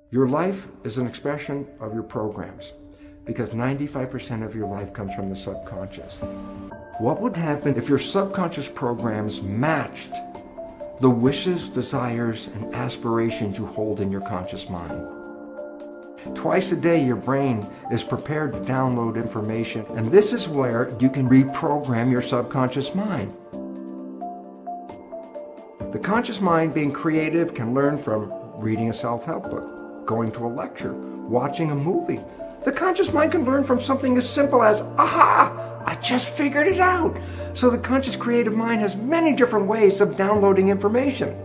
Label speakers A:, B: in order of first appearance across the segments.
A: Your life is an expression of your programs, because 95% of your life comes from the subconscious. What would happen if your subconscious programs matched the wishes, desires, and aspirations you hold in your conscious mind? Twice a day, your brain is prepared to download information, and this is where you can reprogram your subconscious mind. The conscious mind, being creative, can learn from reading a self-help book, going to a lecture, watching a movie. The conscious mind can learn from something as simple as, aha, I just figured it out. So the conscious creative mind has many different ways of downloading information.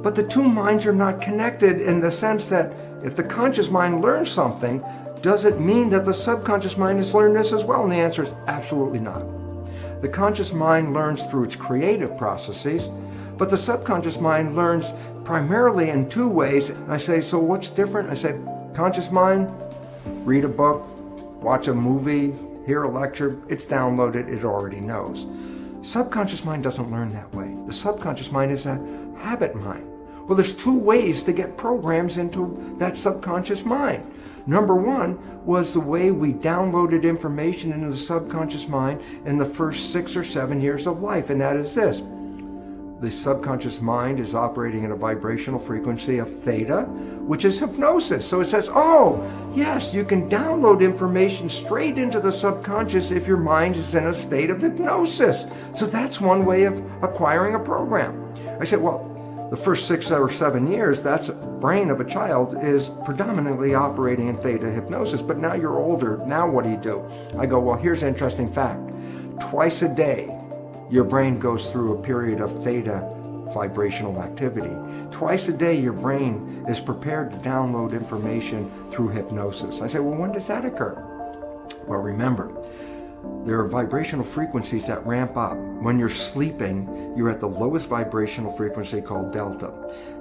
A: But the two minds are not connected in the sense that if the conscious mind learns something, does it mean that the subconscious mind has learned this as well? And the answer is absolutely not. The conscious mind learns through its creative processes, but the subconscious mind learns primarily in two ways. And I say, so what's different? I say, conscious mind, read a book, watch a movie, hear a lecture, it's downloaded, it already knows. Subconscious mind doesn't learn that way. The subconscious mind is a habit mind. Well, there's two ways to get programs into that subconscious mind. Number one was the way we downloaded information into the subconscious mind in the first 6 or 7 years of life, and that is this. The subconscious mind is operating at a vibrational frequency of theta, which is hypnosis. So it says, oh, yes, you can download information straight into the subconscious if your mind is in a state of hypnosis. So that's one way of acquiring a program. I said, well, the first 6 or 7 years, that's brain of a child is predominantly operating in theta hypnosis. But now you're older. Now what do? I go, well, here's an interesting fact. Twice a day, your brain goes through a period of theta vibrational activity. Twice a day, your brain is prepared to download information through hypnosis. I say, well, when does that occur? Well, remember, there are vibrational frequencies that ramp up. When you're sleeping, you're at the lowest vibrational frequency called delta.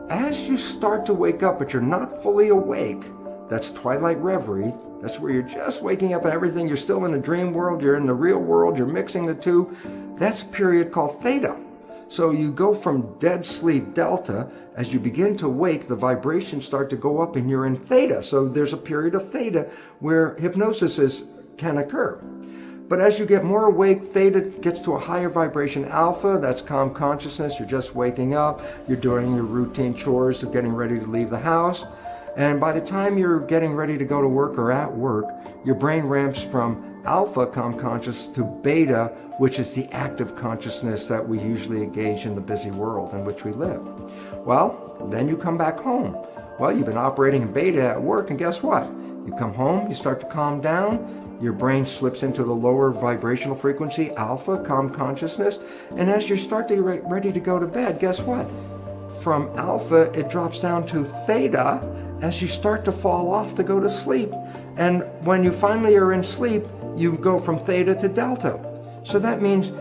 A: As you start to wake up, but you're not fully awake, that's twilight reverie. That's where you're just waking up and everything. You're still in a dream world. You're in the real world. You're mixing the two. That's a period called theta. So you go from dead sleep, delta. As you begin to wake, the vibrations start to go up and you're in theta. So there's a period of theta where hypnosis can occur. But as you get more awake, theta gets to a higher vibration. Alpha, that's calm consciousness. You're just waking up. You're doing your routine chores of getting ready to leave the house. And by the time you're getting ready to go to work or at work, your brain ramps from alpha, calm conscious, to beta, which is the active consciousness that we usually engage in the busy world in which we live. Well, then you come back home. Well, you've been operating in beta at work, and guess what? You come home, you start to calm down, your brain slips into the lower vibrational frequency, alpha, calm consciousness, and as you start to get ready to go to bed, guess what? From alpha, it drops down to theta as you start to fall off to go to sleep. And when you finally are in sleep, you go from theta to delta. So that means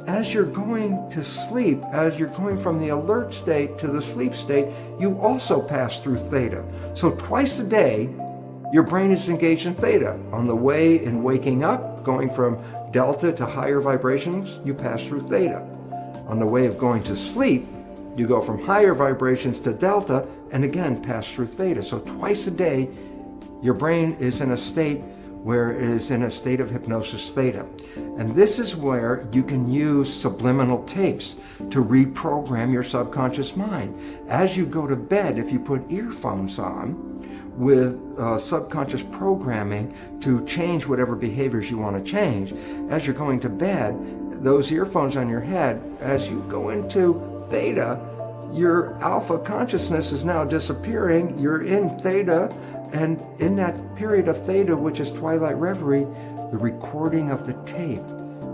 A: as you're going to sleep, as you're going from the alert state to the sleep state, you also pass through theta. So twice a day, your brain is engaged in theta. On the way in waking up, going from delta to higher vibrations, you pass through theta. On the way of going to sleep, you go from higher vibrations to delta and again pass through theta. So twice a day, your brain is in a state where it is in a state of hypnosis theta. And this is where you can use subliminal tapes to reprogram your subconscious mind. As you go to bed, if you put earphones on with subconscious programming to change whatever behaviors you want to change, as you're going to bed, those earphones on your head, as you go into theta, your alpha consciousness is now disappearing. You're in theta, and in that period of theta, which is twilight reverie, the recording of the tape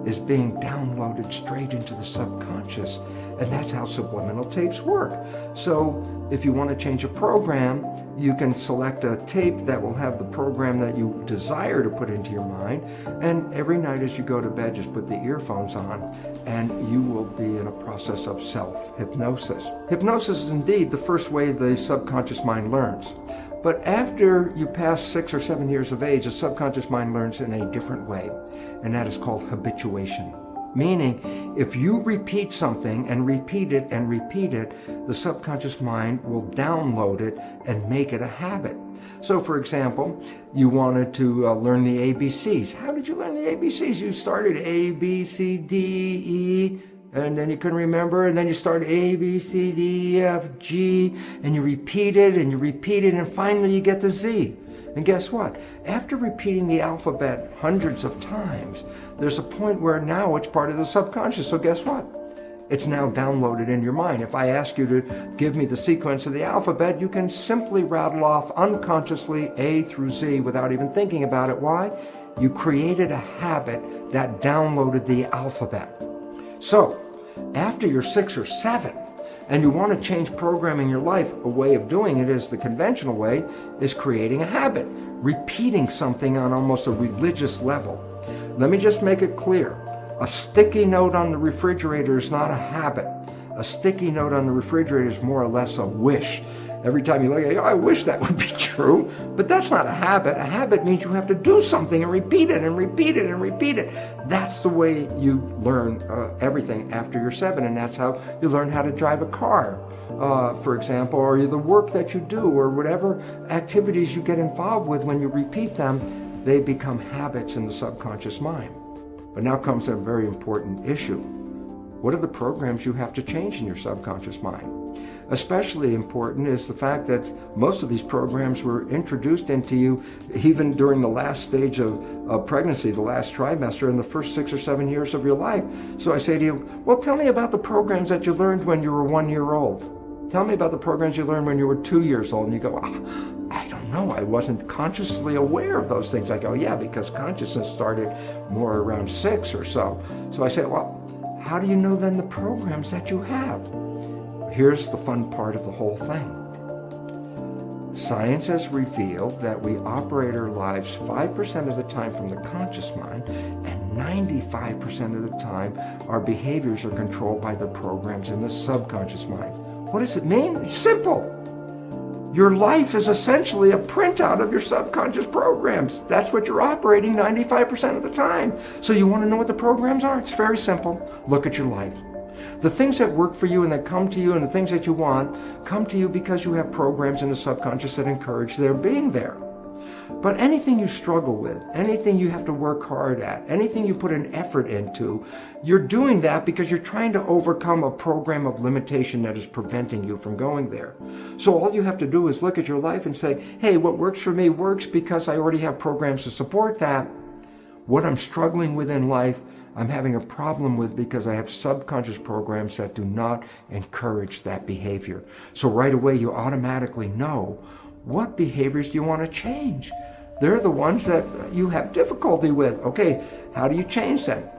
A: is being downloaded straight into the subconscious. And that's how subliminal tapes work. So if you want to change a program, you can select a tape that will have the program that you desire to put into your mind. And every night as you go to bed, just put the earphones on and you will be in a process of self-hypnosis. Hypnosis is indeed the first way the subconscious mind learns. But after you pass 6 or 7 years of age, the subconscious mind learns in a different way, and that is called habituation. Meaning, if you repeat something and repeat it and repeat it, the subconscious mind will download it and make it a habit. So, for example, you wanted to learn the ABCs. How did you learn the ABCs? You started A, B, C, D, E, and then you couldn't remember, and then you started A, B, C, D, E, F, G, and you repeat it, and finally you get to Z. And guess what? After repeating the alphabet hundreds of times, there's a point where now it's part of the subconscious. So guess what? It's now downloaded in your mind. If I ask you to give me the sequence of the alphabet, you can simply rattle off unconsciously A through Z without even thinking about it. Why? You created a habit that downloaded the alphabet. So, after you're 6 or 7, and you want to change programming your life, a way of doing it is the conventional way, is creating a habit, repeating something on almost a religious level. Let me just make it clear. A sticky note on the refrigerator is not a habit. A sticky note on the refrigerator is more or less a wish. Every time you look at it, I wish that would be true, but that's not a habit. A habit means you have to do something and repeat it and repeat it and repeat it. That's the way you learn everything after you're 7, and that's how you learn how to drive a car, for example, or the work that you do, or whatever activities you get involved with. When you repeat them, they become habits in the subconscious mind. But now comes a very important issue. What are the programs you have to change in your subconscious mind? Especially important is the fact that most of these programs were introduced into you even during the last stage of pregnancy, the last trimester, in the first 6 or 7 years of your life. So I say to you, well, tell me about the programs that you learned when you were 1 year old. Tell me about the programs you learned when you were 2 years old. And you go, I don't know, I wasn't consciously aware of those things. I go, yeah, because consciousness started more around 6 or so. So I say, well, how do you know then the programs that you have? Here's the fun part of the whole thing. Science has revealed that we operate our lives 5% of the time from the conscious mind, and 95% of the time our behaviors are controlled by the programs in the subconscious mind. What does it mean? It's simple. Your life is essentially a printout of your subconscious programs. That's what you're operating 95% of the time. So you want to know what the programs are? It's very simple. Look at your life. The things that work for you and that come to you and the things that you want come to you because you have programs in the subconscious that encourage their being there. But anything you struggle with, anything you have to work hard at, anything you put an effort into, you're doing that because you're trying to overcome a program of limitation that is preventing you from going there. So all you have to do is look at your life and say, hey, what works for me works because I already have programs to support that. What I'm struggling with in life, I'm having a problem with because I have subconscious programs that do not encourage that behavior. So right away you automatically know, what behaviors do you want to change? They're the ones that you have difficulty with. Okay, how do you change them?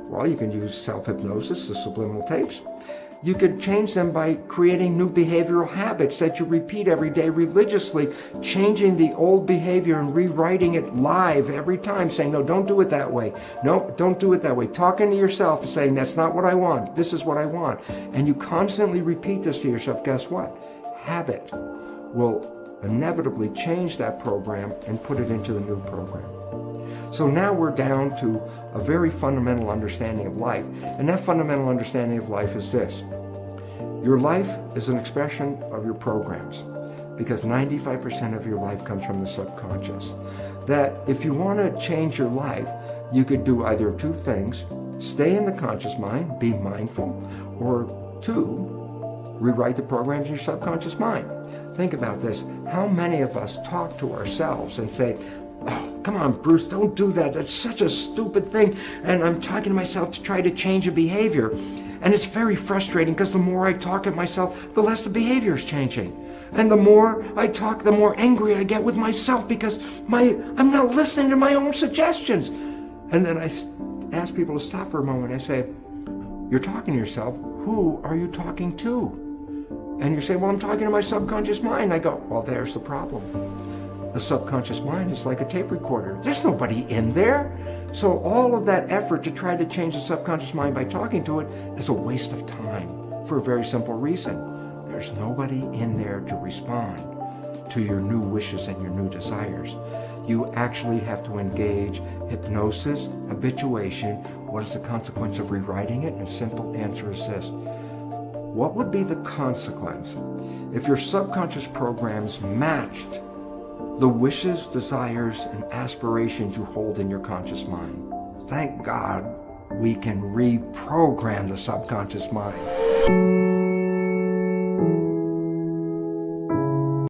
A: Well, you can use self-hypnosis, the subliminal tapes. You could change them by creating new behavioral habits that you repeat every day religiously, changing the old behavior and rewriting it live every time, saying, no, don't do it that way. No, don't do it that way. Talking to yourself and saying, that's not what I want. This is what I want. And you constantly repeat this to yourself. Guess what? Habit will inevitably change that program and put it into the new program. So now we're down to a very fundamental understanding of life. And that fundamental understanding of life is this. Your life is an expression of your programs, because 95% of your life comes from the subconscious. That if you want to change your life, you could do either of two things: stay in the conscious mind, be mindful, or 2, rewrite the programs in your subconscious mind. Think about this. How many of us talk to ourselves and say, oh, come on, Bruce, don't do that. That's such a stupid thing. And I'm talking to myself to try to change a behavior. And it's very frustrating because the more I talk at myself, the less the behavior is changing. And the more I talk, the more angry I get with myself because I'm not listening to my own suggestions. And then I ask people to stop for a moment. I say, you're talking to yourself. Who are you talking to? And you say, well, I'm talking to my subconscious mind. I go, well, there's the problem. The subconscious mind is like a tape recorder. There's nobody in there. So all of that effort to try to change the subconscious mind by talking to it is a waste of time for a very simple reason. There's nobody in there to respond to your new wishes and your new desires. You actually have to engage hypnosis, habituation, What is the consequence of rewriting it? And simple answer is this. What would be the consequence if your subconscious programs matched the wishes, desires, and aspirations you hold in your conscious mind? Thank God we can reprogram the subconscious mind.